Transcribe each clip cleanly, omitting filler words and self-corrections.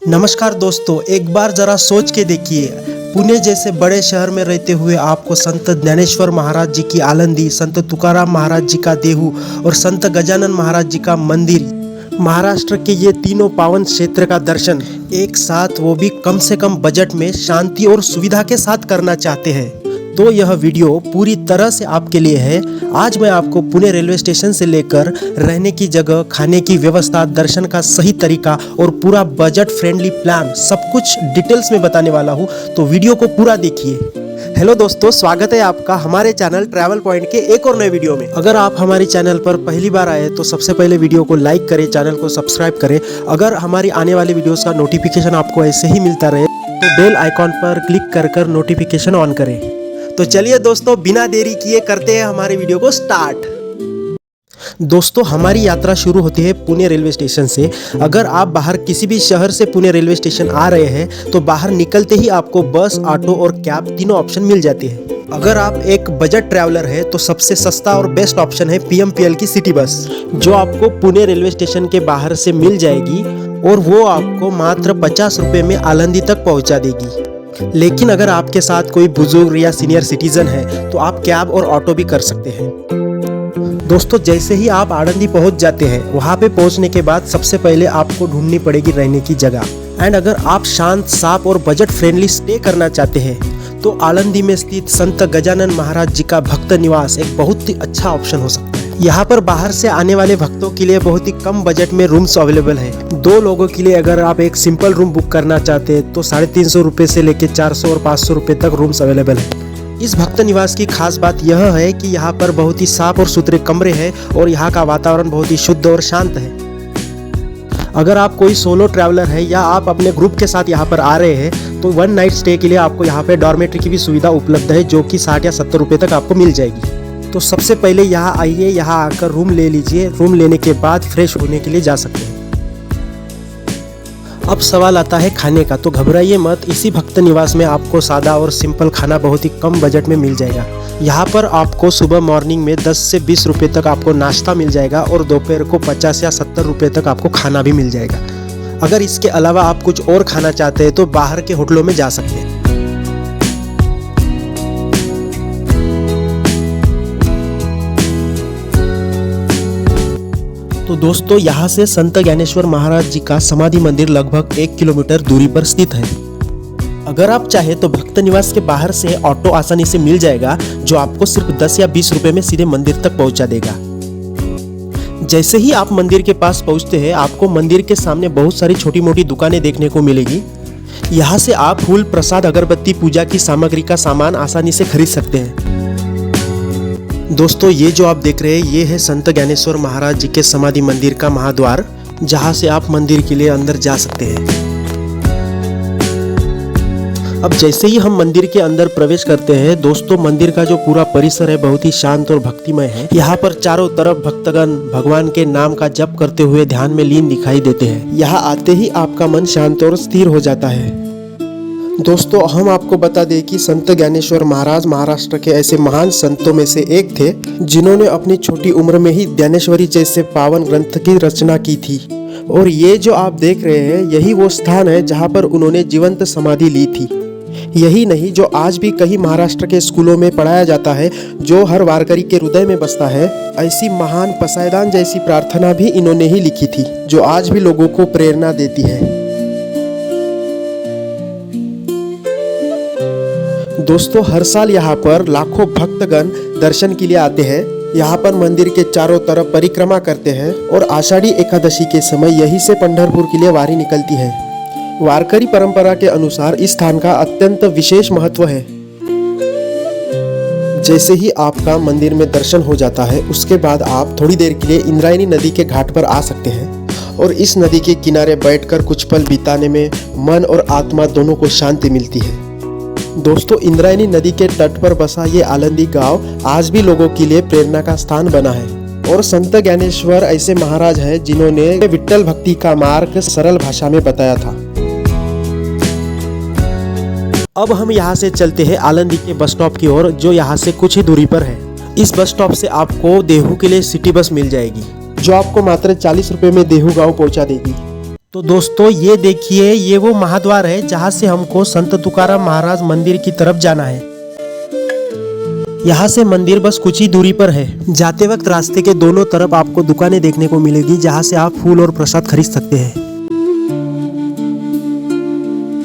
नमस्कार दोस्तों, एक बार जरा सोच के देखिए। पुणे जैसे बड़े शहर में रहते हुए आपको संत ज्ञानेश्वर महाराज जी की आलंदी, संत तुकाराम महाराज जी का देहू और संत गजानन महाराज जी का मंदिर, महाराष्ट्र के ये तीनों पावन क्षेत्र का दर्शन एक साथ, वो भी कम से कम बजट में, शांति और सुविधा के साथ करना चाहते हैं तो यह वीडियो पूरी तरह से आपके लिए है। आज मैं आपको पुणे रेलवे स्टेशन से लेकर रहने की जगह, खाने की व्यवस्था, दर्शन का सही तरीका और पूरा बजट फ्रेंडली प्लान सब कुछ डिटेल्स में बताने वाला हूँ, तो वीडियो को पूरा देखिए। हेलो दोस्तों, स्वागत है आपका हमारे चैनल ट्रैवल पॉइंट के एक और नए वीडियो में। अगर आप हमारे चैनल पर पहली बार आए तो सबसे पहले वीडियो को लाइक करें, चैनल को सब्सक्राइब करें। अगर हमारी आने वाली वीडियोस का नोटिफिकेशन आपको ऐसे ही मिलता रहे तो बेल आइकॉन पर क्लिक कर नोटिफिकेशन ऑन करें। तो चलिए दोस्तों, बिना देरी किए करते हैं हमारे वीडियो को स्टार्ट। दोस्तों, हमारी यात्रा शुरू होती है पुणे रेलवे स्टेशन से। अगर आप बाहर किसी भी शहर से पुणे रेलवे स्टेशन आ रहे हैं तो बाहर निकलते ही आपको बस, ऑटो और कैब तीनों ऑप्शन मिल जाते हैं। अगर आप एक बजट ट्रैवलर है तो सबसे सस्ता और बेस्ट ऑप्शन है PMPL की सिटी बस, जो आपको पुणे रेलवे स्टेशन के बाहर से मिल जाएगी और वो आपको मात्र 50 रुपये में आलंदी तक पहुंचा देगी। लेकिन अगर आपके साथ कोई बुजुर्ग या सीनियर सिटीजन है तो आप कैब और ऑटो भी कर सकते हैं। दोस्तों, जैसे ही आप आलंदी पहुंच जाते हैं, वहां पे पहुंचने के बाद सबसे पहले आपको ढूंढनी पड़ेगी रहने की जगह। एंड अगर आप शांत, साफ और बजट फ्रेंडली स्टे करना चाहते हैं तो आलंदी में स्थित संत गजानन महाराज जी का भक्त निवास एक बहुत ही अच्छा ऑप्शन हो सकता है। यहाँ पर बाहर से आने वाले भक्तों के लिए बहुत ही कम बजट में रूम्स अवेलेबल है। 2 लोगों के लिए अगर आप एक सिंपल रूम बुक करना चाहते हैं तो 350 रुपये से लेकर 400 और 500 रुपये तक रूम्स अवेलेबल है। इस भक्त निवास की खास बात यह है कि यहाँ पर बहुत ही साफ और सुथरे कमरे हैं और यहाँ का वातावरण बहुत ही शुद्ध और शांत है। अगर आप कोई सोलो ट्रैवलर है या आप अपने ग्रुप के साथ यहाँ पर आ रहे हैं तो 1 नाइट स्टे के लिए आपको यहाँ पे डॉर्मेट्री की भी सुविधा उपलब्ध है, जो कि 60 या 70 रुपये तक आपको मिल जाएगी। तो सबसे पहले यहाँ आइए, यहाँ आकर रूम ले लीजिए। रूम लेने के बाद फ्रेश होने के लिए जा सकते हैं। अब सवाल आता है खाने का, तो घबराइए मत। इसी भक्त निवास में आपको सादा और सिंपल खाना बहुत ही कम बजट में मिल जाएगा। यहाँ पर आपको सुबह मॉर्निंग में 10 से 20 रुपये तक आपको नाश्ता मिल जाएगा और दोपहर को 50 या 70 रुपये तक आपको खाना भी मिल जाएगा। अगर इसके अलावा आप कुछ और खाना चाहते हैं तो बाहर के होटलों में जा सकते हैं। तो दोस्तों, यहाँ से संत ज्ञानेश्वर महाराज जी का समाधि मंदिर लगभग 1 किलोमीटर दूरी पर स्थित है। अगर आप चाहे तो भक्त निवास के बाहर से ऑटो आसानी से मिल जाएगा, जो आपको सिर्फ 10 या 20 रुपए में सीधे मंदिर तक पहुंचा देगा। जैसे ही आप मंदिर के पास पहुंचते हैं, आपको मंदिर के सामने बहुत सारी छोटी मोटी दुकानें देखने को मिलेगी। यहाँ से आप फूल, प्रसाद, अगरबत्ती, पूजा की सामग्री का सामान आसानी से खरीद सकते हैं। दोस्तों, ये जो आप देख रहे हैं ये है संत ज्ञानेश्वर महाराज जी के समाधि मंदिर का महाद्वार, जहां से आप मंदिर के लिए अंदर जा सकते हैं। अब जैसे ही हम मंदिर के अंदर प्रवेश करते हैं, दोस्तों, मंदिर का जो पूरा परिसर है बहुत ही शांत और भक्तिमय है। यहाँ पर चारों तरफ भक्तगण भगवान के नाम का जप करते हुए ध्यान में लीन दिखाई देते हैं। यहाँ आते ही आपका मन शांत और स्थिर हो जाता है। दोस्तों, हम आपको बता दें कि संत ज्ञानेश्वर महाराज महाराष्ट्र के ऐसे महान संतों में से एक थे, जिन्होंने अपनी छोटी उम्र में ही ज्ञानेश्वरी जैसे पावन ग्रंथ की रचना की थी। और ये जो आप देख रहे हैं, यही वो स्थान है जहाँ पर उन्होंने जीवंत समाधि ली थी। यही नहीं, जो आज भी कई महाराष्ट्र के स्कूलों में पढ़ाया जाता है, जो हर वारकरी के हृदय में बसता है। ऐसी महान पसायदान जैसी प्रार्थना भी इन्होंने ही लिखी थी, जो आज भी लोगों को प्रेरणा देती है। दोस्तों, हर साल यहाँ पर लाखों भक्तगण दर्शन के लिए आते हैं। यहाँ पर मंदिर के चारों तरफ परिक्रमा करते हैं और आषाढ़ी एकादशी के समय यहीं से पंढरपुर के लिए वारी निकलती है। वारकरी परंपरा के अनुसार इस स्थान का अत्यंत विशेष महत्व है। जैसे ही आपका मंदिर में दर्शन हो जाता है, उसके बाद आप थोड़ी देर के लिए इंद्रायणी नदी के घाट पर आ सकते हैं और इस नदी के किनारे बैठकर कुछ पल बिताने में मन और आत्मा दोनों को शांति मिलती है। दोस्तों, इंद्रायणी नदी के तट पर बसा ये आलंदी गांव आज भी लोगों के लिए प्रेरणा का स्थान बना है। और संत ज्ञानेश्वर ऐसे महाराज हैं जिन्होंने विट्ठल भक्ति का मार्ग सरल भाषा में बताया था। अब हम यहाँ से चलते हैं आलंदी के बस स्टॉप की ओर, जो यहाँ से कुछ ही दूरी पर है। इस बस स्टॉप से आपको देहू के लिए सिटी बस मिल जाएगी, जो आपको मात्र 40 रुपये में देहू गांव पहुँचा देगी। तो दोस्तों ये देखिए, ये वो महाद्वार है जहाँ से हमको संत तुकाराम महाराज मंदिर की तरफ जाना है। यहाँ से मंदिर बस कुछ ही दूरी पर है। जाते वक्त रास्ते के दोनों तरफ आपको दुकानें देखने को मिलेगी जहाँ से आप फूल और प्रसाद खरीद सकते हैं।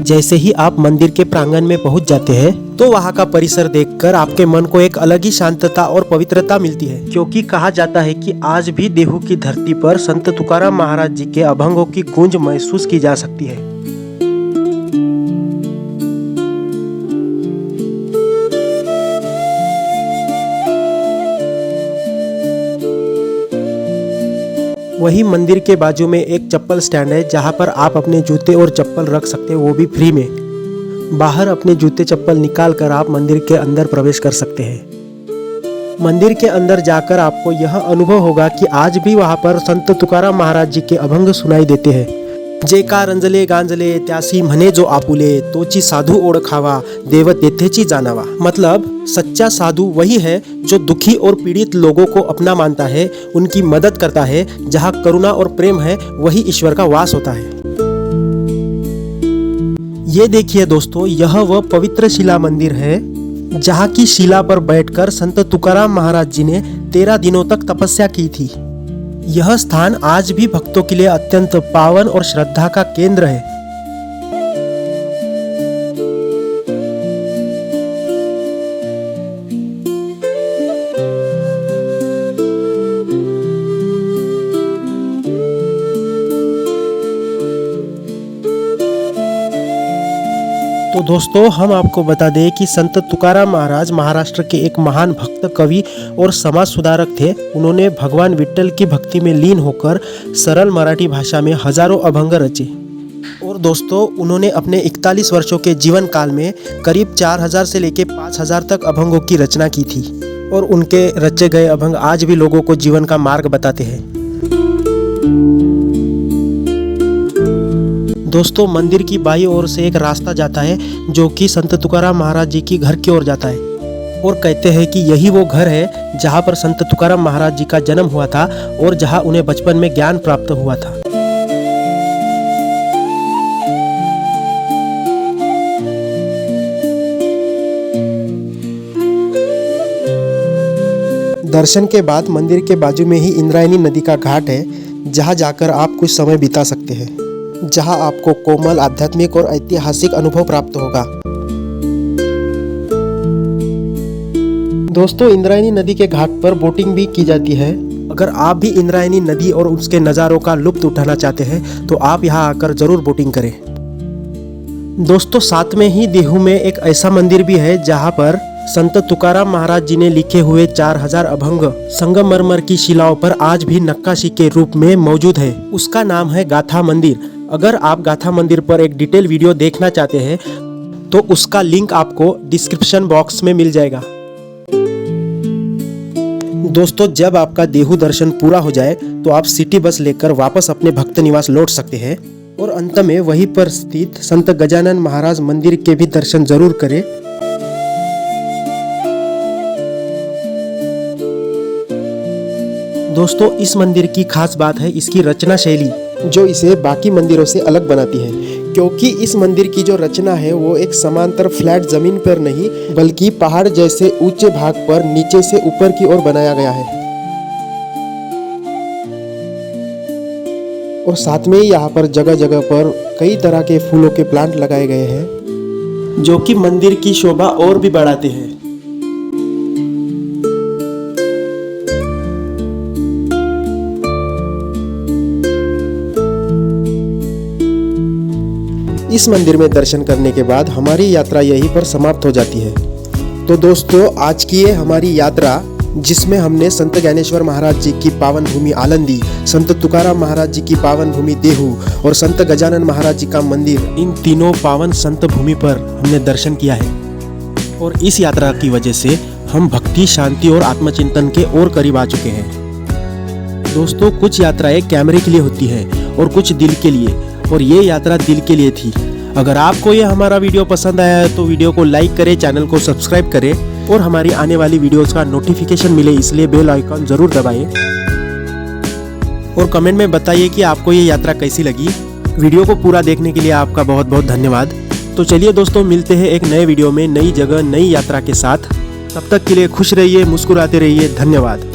जैसे ही आप मंदिर के प्रांगण में पहुंच जाते हैं तो वहां का परिसर देखकर आपके मन को एक अलग ही शांतता और पवित्रता मिलती है, क्योंकि कहा जाता है कि आज भी देहू की धरती पर संत तुकाराम महाराज जी के अभंगों की गूंज महसूस की जा सकती है। वही मंदिर के बाजू में एक चप्पल स्टैंड है जहां पर आप अपने जूते और चप्पल रख सकते हैं, वो भी फ्री में। बाहर अपने जूते चप्पल निकाल कर आप मंदिर के अंदर प्रवेश कर सकते हैं। मंदिर के अंदर जाकर आपको यह अनुभव होगा कि आज भी वहां पर संत तुकाराम महाराज जी के अभंग सुनाई देते हैं। जेका रंजले गांजले त्यासी म्हणे जो आपुले, तोची साधू ओळखावा देव तेथेची जानावा। मतलब सच्चा साधु वही है जो दुखी और पीड़ित लोगों को अपना मानता है, उनकी मदद करता है। जहाँ करुणा और प्रेम है वही ईश्वर का वास होता है। ये देखिए दोस्तों, यह वह पवित्र शिला मंदिर है जहाँ की शिला पर बैठकर संत तुकाराम महाराज जी ने 13 दिनों तक तपस्या की थी। यह स्थान आज भी भक्तों के लिए अत्यंत पावन और श्रद्धा का केंद्र है। तो दोस्तों हम आपको बता दें कि संत तुकाराम महाराज महाराष्ट्र के एक महान भक्त, कवि और समाज सुधारक थे। उन्होंने भगवान विट्ठल की भक्ति में लीन होकर सरल मराठी भाषा में हजारों अभंग रचे। और दोस्तों उन्होंने अपने 41 वर्षों के जीवन काल में करीब 4000 से लेकर 5000 तक अभंगों की रचना की थी। और उनके रचे गए अभंग आज भी लोगों को जीवन का मार्ग बताते हैं। दोस्तों मंदिर की बाईं ओर से एक रास्ता जाता है जो कि संत तुकाराम महाराज जी की घर की ओर जाता है। और कहते हैं कि यही वो घर है जहाँ पर संत तुकाराम महाराज जी का जन्म हुआ था और जहाँ उन्हें बचपन में ज्ञान प्राप्त हुआ था। दर्शन के बाद मंदिर के बाजू में ही इंद्रायणी नदी का घाट है, जहाँ जाकर आप कुछ समय बिता सकते हैं, जहां आपको कोमल आध्यात्मिक और ऐतिहासिक अनुभव प्राप्त होगा। दोस्तों इंद्रायणी नदी के घाट पर बोटिंग भी की जाती है। अगर आप भी इंद्रायणी नदी और उसके नज़ारों का लुत्फ उठाना चाहते हैं तो आप यहां आकर जरूर बोटिंग करें। दोस्तों साथ में ही देहू में एक ऐसा मंदिर भी है जहां पर संत तुकाराम महाराज जी ने लिखे हुए 4000 अभंग संगमरमर की शिलाओं पर आज भी नक्काशी के रूप में मौजूद है। उसका नाम है गाथा मंदिर। अगर आप गाथा मंदिर पर एक डिटेल वीडियो देखना चाहते हैं तो उसका लिंक आपको डिस्क्रिप्शन बॉक्स में मिल जाएगा। दोस्तों जब आपका देहू दर्शन पूरा हो जाए तो आप सिटी बस लेकर वापस अपने भक्त निवास लौट सकते हैं और अंत में वहीं पर स्थित संत गजानन महाराज मंदिर के भी दर्शन जरूर करें। दोस्तों इस मंदिर की खास बात है इसकी रचना शैली, जो इसे बाकी मंदिरों से अलग बनाती है, क्योंकि इस मंदिर की जो रचना है वो एक समांतर फ्लैट जमीन पर नहीं बल्कि पहाड़ जैसे ऊंचे भाग पर नीचे से ऊपर की ओर बनाया गया है। और साथ में यहाँ पर जगह जगह पर कई तरह के फूलों के प्लांट लगाए गए हैं जो कि मंदिर की शोभा और भी बढ़ाते हैं। इस मंदिर में दर्शन करने के बाद हमारी यात्रा यहीं पर समाप्त हो जाती है। तो दोस्तों आज की ये हमारी यात्रा जिसमें हमने संत ज्ञानेश्वर महाराज जी की पावन भूमि आलंदी, संत तुकाराम महाराज जी की पावन भूमि देहू और संत गजानन महाराज जी का मंदिर, इन तीनों पावन संत भूमि पर हमने दर्शन किया है। और इस यात्रा की वजह से हम भक्ति, शांति और आत्मचिंतन के और करीब आ चुके हैं। दोस्तों कुछ यात्राएं कैमरे के लिए होती है और कुछ दिल के लिए, और ये यात्रा दिल के लिए थी। अगर आपको ये हमारा वीडियो पसंद आया है तो वीडियो को लाइक करें, चैनल को सब्सक्राइब करें और हमारी आने वाली वीडियोस का नोटिफिकेशन मिले इसलिए बेल आइकॉन जरूर दबाएं। और कमेंट में बताइए कि आपको ये यात्रा कैसी लगी। वीडियो को पूरा देखने के लिए आपका बहुत बहुत धन्यवाद। तो चलिए दोस्तों, मिलते हैं एक नए वीडियो में, नई जगह नई यात्रा के साथ। तब तक के लिए खुश रहिए, मुस्कुराते रहिए। धन्यवाद।